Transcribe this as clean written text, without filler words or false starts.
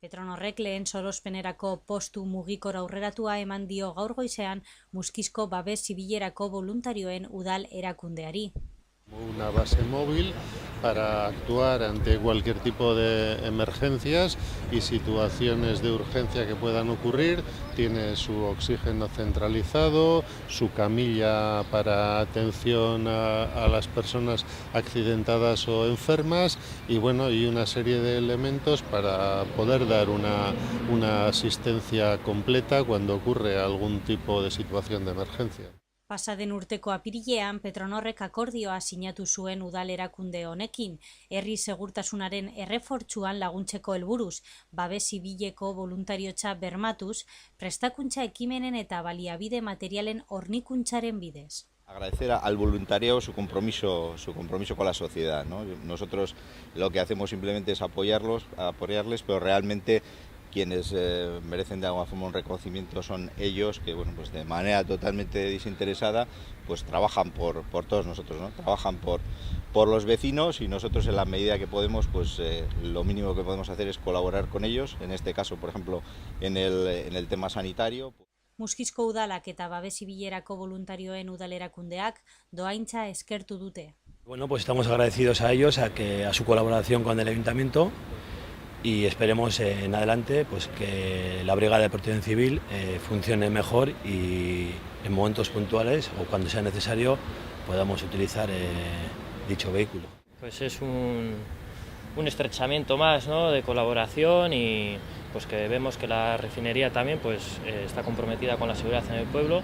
Petronorrek lehen sorospenerako postu mugikor aurreratua eman dio gaur goizean Muskizko babes zibilerako voluntarioen udal erakundeari. Una base móvil para actuar ante cualquier tipo de emergencias y situaciones de urgencia que puedan ocurrir. Tiene su oxígeno centralizado, su camilla para atención a las personas accidentadas o enfermas y una serie de elementos para poder dar una asistencia completa cuando ocurre algún tipo de situación de emergencia. Pasaden urteko apirilean Petronorrek akordioa sinatu zuen udal erakunde honekin, herri segurtasunaren errefortzuan laguntzeko helburuz, babes zibileko boluntariotza bermatuz, prestakuntza ekimenen eta baliabide materialen hornikuntzaren bidez. Agradecer al voluntariado su compromiso con la sociedad, ¿no? Nosotros lo que hacemos simplemente es apoyarles, pero realmente quienes merecen de alguna forma un reconocimiento son ellos, que pues de manera totalmente desinteresada pues trabajan por todos nosotros, ¿no? Trabajan por los vecinos y nosotros en la medida que podemos pues lo mínimo que podemos hacer es colaborar con ellos, en este caso por ejemplo en el tema sanitario. Muskizko udalak eta babes zibilerako voluntarioen udalerakundeak dohaintza eskertu dute. Bueno, pues estamos agradecidos a ellos, a su colaboración con el Ayuntamiento y esperemos en adelante pues que la Brigada de Protección Civil funcione mejor y en momentos puntuales o cuando sea necesario podamos utilizar dicho vehículo. Pues es un estrechamiento más, ¿no?, de colaboración y pues que vemos que la refinería también pues está comprometida con la seguridad en el pueblo.